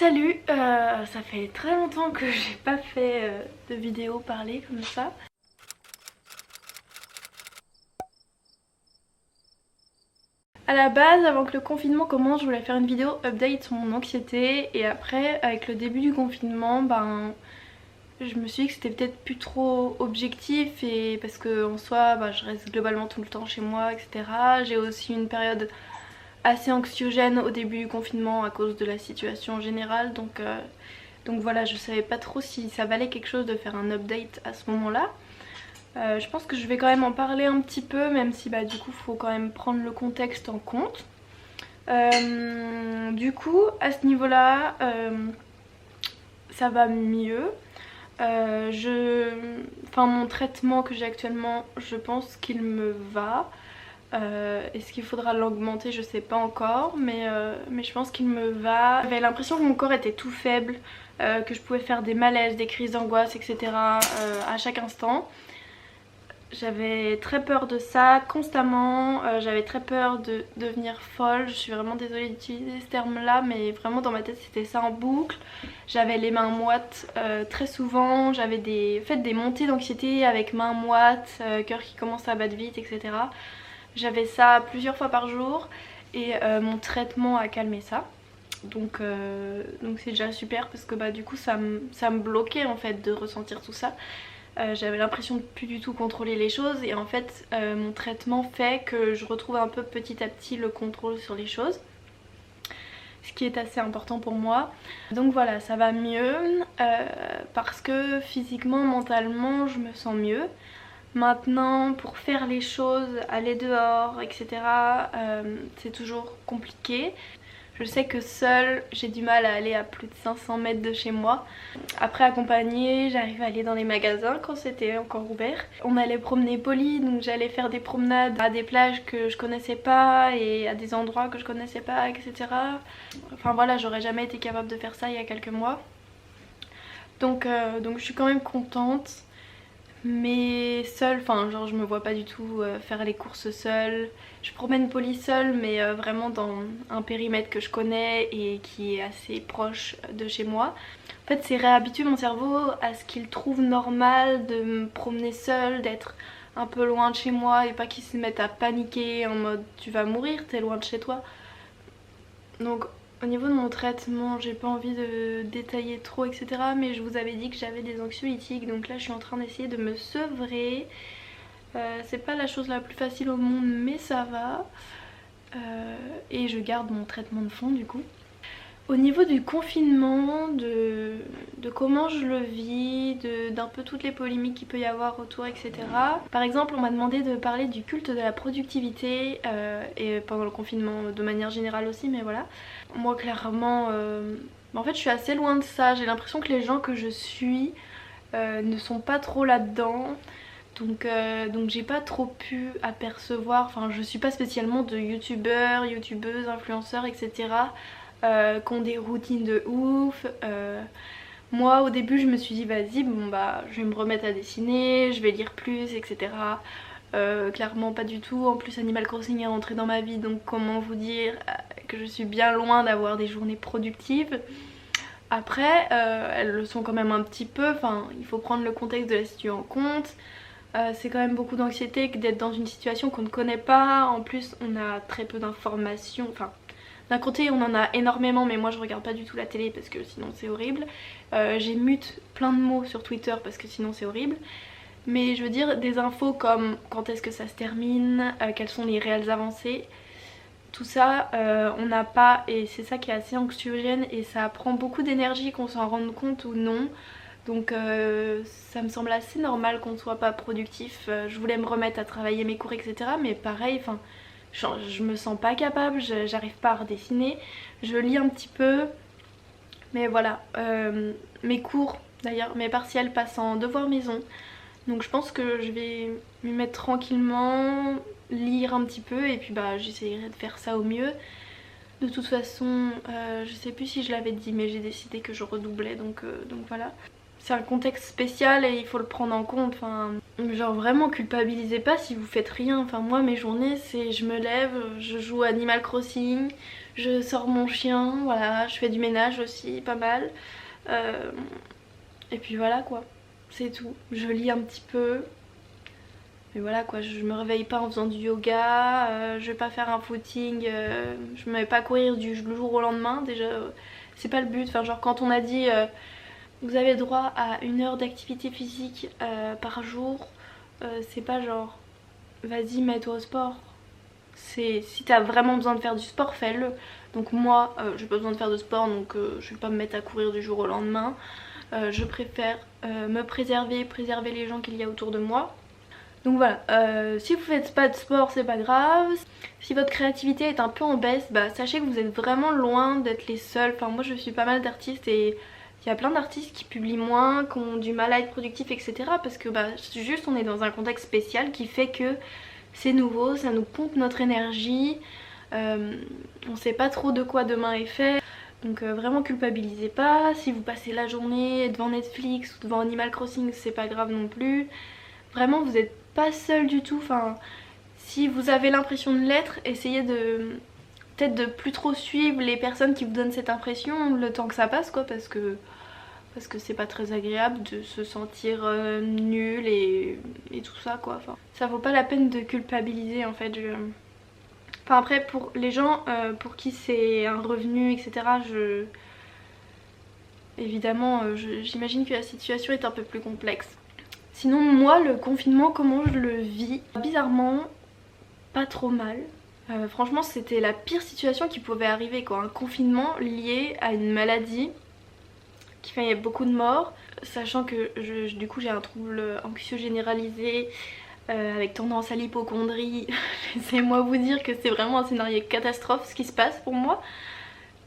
Salut, ça fait très longtemps que j'ai pas fait de vidéo parler comme ça. À la base, avant que le confinement commence, je voulais faire une vidéo update sur mon anxiété et après, avec le début du confinement, je me suis dit que c'était peut-être plus trop objectif et parce que en soi, je reste globalement tout le temps chez moi, etc. J'ai aussi une période assez anxiogène au début du confinement à cause de la situation générale, donc voilà, je savais pas trop si ça valait quelque chose de faire un update à ce moment-là. Je pense que je vais quand même en parler un petit peu, même si du coup faut quand même prendre le contexte en compte. Du coup à ce niveau là ça va mieux. Mon traitement que j'ai actuellement, je pense qu'il me va. Est-ce qu'il faudra l'augmenter? Je sais pas encore, mais je pense qu'il me va. J'avais l'impression que mon corps était tout faible, que je pouvais faire des malaises, des crises d'angoisse, etc. À chaque instant. J'avais très peur de ça constamment, j'avais très peur de devenir folle. Je suis vraiment désolée d'utiliser ce terme là, mais vraiment dans ma tête c'était ça en boucle. J'avais les mains moites très souvent, j'avais des montées d'anxiété avec mains moites, cœur qui commence à battre vite, etc. J'avais ça plusieurs fois par jour et mon traitement a calmé ça. Donc c'est déjà super parce que du coup ça me bloquait en fait de ressentir tout ça. J'avais l'impression de plus du tout contrôler les choses et en fait mon traitement fait que je retrouve un peu petit à petit le contrôle sur les choses, ce qui est assez important pour moi. Donc voilà, ça va mieux parce que physiquement, mentalement je me sens mieux. Maintenant pour faire les choses, aller dehors, etc. C'est toujours compliqué. Je sais que seule, j'ai du mal à aller à plus de 500 mètres de chez moi. Après accompagnée, j'arrive à aller dans les magasins quand c'était encore ouvert. On allait promener Polly, donc j'allais faire des promenades à des plages que je connaissais pas et à des endroits que je connaissais pas, etc. Enfin voilà, j'aurais jamais été capable de faire ça il y a quelques mois. Donc je suis quand même contente. Mais seule, je me vois pas du tout faire les courses seule. Je promène Polly seule, mais vraiment dans un périmètre que je connais et qui est assez proche de chez moi. En fait c'est réhabituer mon cerveau à ce qu'il trouve normal de me promener seule, d'être un peu loin de chez moi et pas qu'il se mette à paniquer en mode tu vas mourir, t'es loin de chez toi. Donc au niveau de mon traitement, j'ai pas envie de détailler trop, etc. Mais je vous avais dit que j'avais des anxiolytiques, donc là je suis en train d'essayer de me sevrer. C'est pas la chose la plus facile au monde, mais ça va. Et je garde mon traitement de fond du coup. Au niveau du confinement, de comment je le vis, d'un peu toutes les polémiques qu'il peut y avoir autour, etc. Par exemple, on m'a demandé de parler du culte de la productivité et pendant le confinement de manière générale aussi, mais voilà. Moi clairement, en fait je suis assez loin de ça. J'ai l'impression que les gens que je suis ne sont pas trop là-dedans. Donc j'ai pas trop pu apercevoir, je suis pas spécialement de youtubeurs, youtubeuses, influenceurs, etc. Qui ont des routines de ouf. Moi au début je me suis dit vas-y je vais me remettre à dessiner, je vais lire plus, etc. Clairement pas du tout. En plus Animal Crossing est rentré dans ma vie, donc comment vous dire que je suis bien loin d'avoir des journées productives. Après elles le sont quand même un petit peu, il faut prendre le contexte de la situation en compte. C'est quand même beaucoup d'anxiété d'être dans une situation qu'on ne connaît pas. En plus on a très peu d'informations, d'un côté on en a énormément, mais moi je regarde pas du tout la télé parce que sinon c'est horrible. J'ai mute plein de mots sur Twitter parce que sinon c'est horrible. Mais je veux dire des infos comme quand est-ce que ça se termine, quelles sont les réelles avancées, tout ça on n'a pas, et c'est ça qui est assez anxiogène et ça prend beaucoup d'énergie qu'on s'en rende compte ou non. Donc ça me semble assez normal qu'on ne soit pas productif. Je voulais me remettre à travailler mes cours, etc. Mais pareil, je me sens pas capable, j'arrive pas à redessiner. Je lis un petit peu, mais voilà. Mes cours, d'ailleurs, mes partiels passent en devoir maison. Donc je pense que je vais m'y mettre tranquillement, lire un petit peu et puis j'essayerai de faire ça au mieux. De toute façon, je sais plus si je l'avais dit, mais j'ai décidé que je redoublais, donc voilà. c'est un contexte spécial et il faut le prendre en compte. Enfin, genre vraiment culpabilisez pas si vous faites rien. Enfin moi mes journées c'est je me lève, je joue à Animal Crossing, je sors mon chien, voilà, je fais du ménage aussi pas mal. Et puis voilà quoi, c'est tout. Je lis un petit peu. Mais voilà quoi, je me réveille pas en faisant du yoga, je vais pas faire un footing, je me mets pas à courir du jour au lendemain. Déjà c'est pas le but. Enfin genre quand on a dit vous avez droit à 1 heure d'activité physique par jour, c'est pas genre vas-y mets-toi au sport. C'est si t'as vraiment besoin de faire du sport, fais-le. Donc moi j'ai pas besoin de faire de sport, donc je vais pas me mettre à courir du jour au lendemain. Je préfère me préserver les gens qu'il y a autour de moi. Donc voilà, si vous faites pas de sport c'est pas grave. Si votre créativité est un peu en baisse, bah sachez que vous êtes vraiment loin d'être les seuls. Enfin moi je suis pas mal d'artistes et il y a plein d'artistes qui publient moins, qui ont du mal à être productifs, etc. Parce que bah juste on est dans un contexte spécial qui fait que c'est nouveau, ça nous pompe notre énergie. On sait pas trop de quoi demain est fait. Donc vraiment culpabilisez pas. Si vous passez la journée devant Netflix ou devant Animal Crossing c'est pas grave non plus. Vraiment vous êtes pas seul du tout. Enfin si vous avez l'impression de l'être, essayez de peut-être de plus trop suivre les personnes qui vous donnent cette impression le temps que ça passe quoi, parce que c'est pas très agréable de se sentir nul et tout ça quoi. Enfin, ça vaut pas la peine de culpabiliser en fait. Enfin après pour les gens pour qui c'est un revenu etc, évidemment j'imagine que la situation est un peu plus complexe. Sinon moi le confinement comment je le vis? Bizarrement pas trop mal. Franchement c'était la pire situation qui pouvait arriver quoi, un confinement lié à une maladie qui fait beaucoup de morts, sachant que du coup j'ai un trouble anxieux généralisé avec tendance à l'hypocondrie. Laissez-moi vous dire que c'est vraiment un scénario catastrophe ce qui se passe pour moi,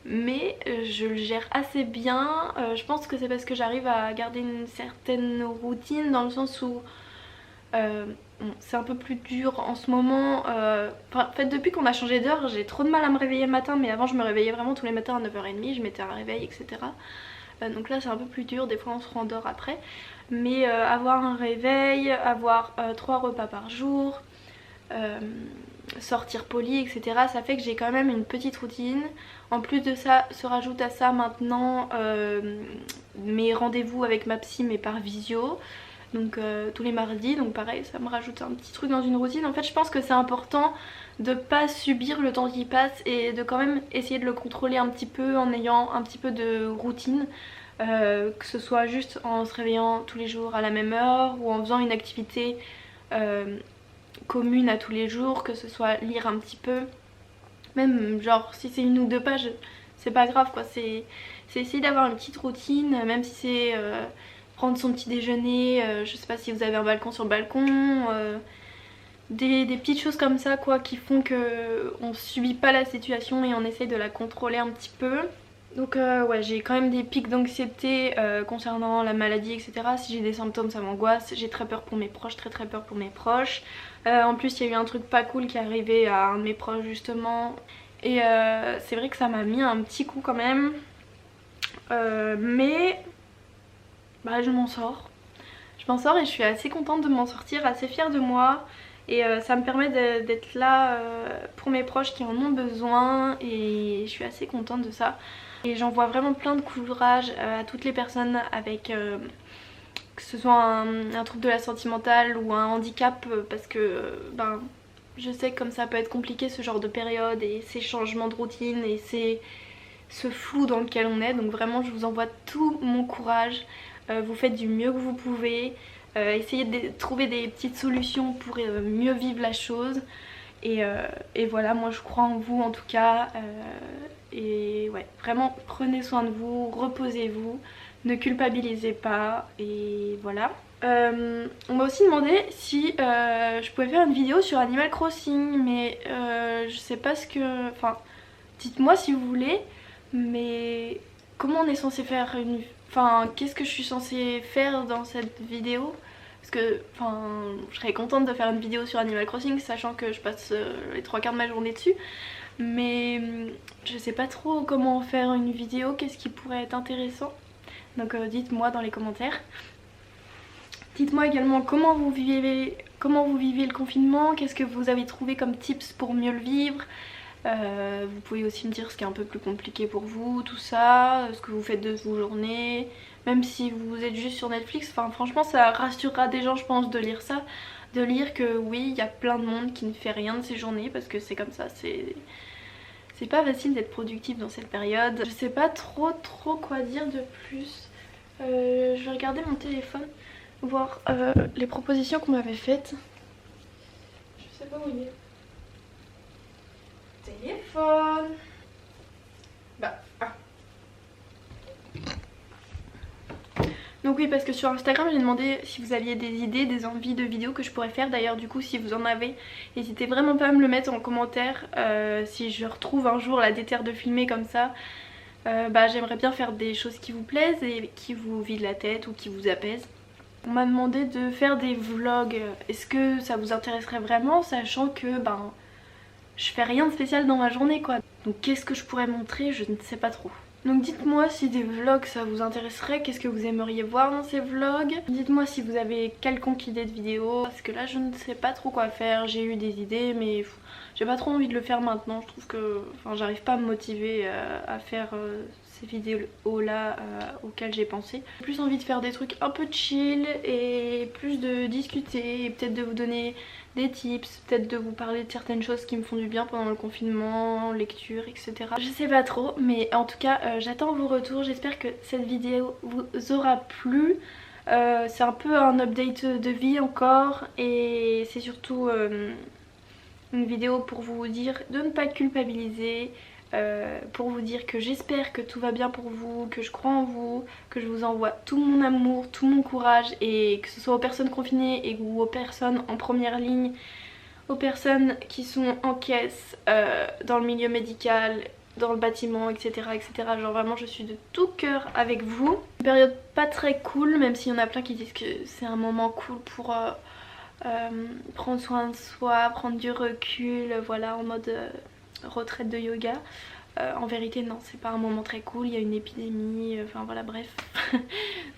mais je le gère assez bien. Je pense que c'est parce que j'arrive à garder une certaine routine dans le sens où bon, c'est un peu plus dur en ce moment. En fait depuis qu'on a changé d'heure j'ai trop de mal à me réveiller le matin, mais avant je me réveillais vraiment tous les matins à 9h30, je mettais un réveil etc. Donc là c'est un peu plus dur, des fois on se rendort après. Mais avoir un réveil, avoir 3 repas par jour, sortir poli etc, ça fait que j'ai quand même une petite routine. En plus de ça se rajoute à ça maintenant mes rendez-vous avec ma psy mais par visio. Donc tous les mardis, donc pareil ça me rajoute un petit truc dans une routine. En fait je pense que c'est important de pas subir le temps qui passe et de quand même essayer de le contrôler un petit peu en ayant un petit peu de routine. Que ce soit juste en se réveillant tous les jours à la même heure ou en faisant une activité commune à tous les jours, que ce soit lire un petit peu, même genre si c'est 1 ou 2 pages c'est pas grave quoi, c'est essayer d'avoir une petite routine, même si c'est prendre son petit déjeuner, je sais pas si vous avez un balcon sur le balcon, des petites choses comme ça quoi qui font que on subit pas la situation et on essaye de la contrôler un petit peu. Donc ouais j'ai quand même des pics d'anxiété concernant la maladie etc. Si j'ai des symptômes ça m'angoisse, j'ai très peur pour mes proches, très peur pour mes proches. En plus il y a eu un truc pas cool qui est arrivé à un de mes proches justement. Et c'est vrai que ça m'a mis un petit coup quand même. Mais bah je m'en sors. Je m'en sors et je suis assez contente de m'en sortir, assez fière de moi. Et ça me permet d'être là pour mes proches qui en ont besoin et je suis assez contente de ça. Et j'envoie vraiment plein de courage à toutes les personnes avec que ce soit un trouble de la santé mentale ou un handicap, parce que ben, je sais comme ça peut être compliqué ce genre de période et ces changements de routine et ce flou dans lequel on est. Donc vraiment je vous envoie tout mon courage, vous faites du mieux que vous pouvez, essayez de trouver des petites solutions pour mieux vivre la chose. Et voilà, moi je crois en vous en tout cas. Et ouais, vraiment prenez soin de vous, reposez-vous, ne culpabilisez pas et voilà. On m'a aussi demandé si je pouvais faire une vidéo sur Animal Crossing, mais je sais pas ce que... Enfin, dites-moi si vous voulez, mais comment on est censé faire une... Enfin, qu'est-ce que je suis censée faire dans cette vidéo? Parce que, enfin, je serais contente de faire une vidéo sur Animal Crossing, sachant que je passe les 3/4 de ma journée dessus. Mais je sais pas trop comment faire une vidéo, qu'est-ce qui pourrait être intéressant. Donc dites-moi dans les commentaires. Dites-moi également comment vous vivez le confinement, qu'est-ce que vous avez trouvé comme tips pour mieux le vivre. Vous pouvez aussi me dire ce qui est un peu plus compliqué pour vous, tout ça, ce que vous faites de vos journées, même si vous êtes juste sur Netflix. Enfin franchement ça rassurera des gens je pense de lire ça, de lire que oui il y a plein de monde qui ne fait rien de ses journées parce que c'est comme ça, c'est pas facile d'être productif dans cette période. Je sais pas trop quoi dire de plus. Je vais regarder mon téléphone, voir les propositions qu'on m'avait faites. Je sais pas où il est. Téléphone. Bah ah. Donc oui parce que sur Instagram j'ai demandé si vous aviez des idées, des envies de vidéos que je pourrais faire. D'ailleurs du coup si vous en avez, n'hésitez vraiment pas à me le mettre en commentaire. Si je retrouve un jour la déterre de filmer comme ça, bah j'aimerais bien faire des choses qui vous plaisent et qui vous vident la tête ou qui vous apaisent. On m'a demandé de faire des vlogs, est-ce que ça vous intéresserait vraiment, sachant que ben je fais rien de spécial dans ma journée quoi. Donc qu'est-ce que je pourrais montrer, je ne sais pas trop. Donc dites-moi si des vlogs ça vous intéresserait, qu'est-ce que vous aimeriez voir dans ces vlogs. Dites-moi si vous avez quelconque idée de vidéo, parce que là je ne sais pas trop quoi faire. J'ai eu des idées mais j'ai pas trop envie de le faire maintenant. Je trouve que j'arrive pas à me motiver à faire ces vidéos là auxquelles j'ai pensé. J'ai plus envie de faire des trucs un peu chill et plus de discuter et peut-être de vous donner des tips, peut-être de vous parler de certaines choses qui me font du bien pendant le confinement, lecture, etc. Je sais pas trop, mais en tout cas j'attends vos retours, j'espère que cette vidéo vous aura plu. C'est un peu un update de vie encore et c'est surtout une vidéo pour vous dire de ne pas culpabiliser, pour vous dire que j'espère que tout va bien pour vous, que je crois en vous, que je vous envoie tout mon amour, tout mon courage, et que ce soit aux personnes confinées ou aux personnes en première ligne, aux personnes qui sont en caisse, dans le milieu médical, dans le bâtiment, etc. etc. Genre vraiment je suis de tout cœur avec vous. Une période pas très cool, même s'il y en a plein qui disent que c'est un moment cool pour prendre soin de soi, prendre du recul, voilà, en mode retraite de yoga. En vérité non, c'est pas un moment très cool, il y a une épidémie, enfin voilà bref.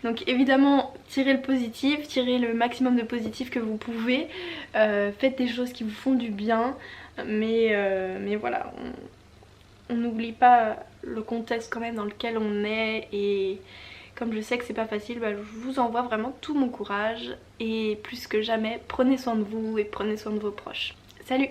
Donc évidemment tirez le positif, tirez le maximum de positif que vous pouvez, faites des choses qui vous font du bien, mais voilà, on n'oublie pas le contexte quand même dans lequel on est, et comme je sais que c'est pas facile, bah, je vous envoie vraiment tout mon courage et plus que jamais prenez soin de vous et prenez soin de vos proches. Salut!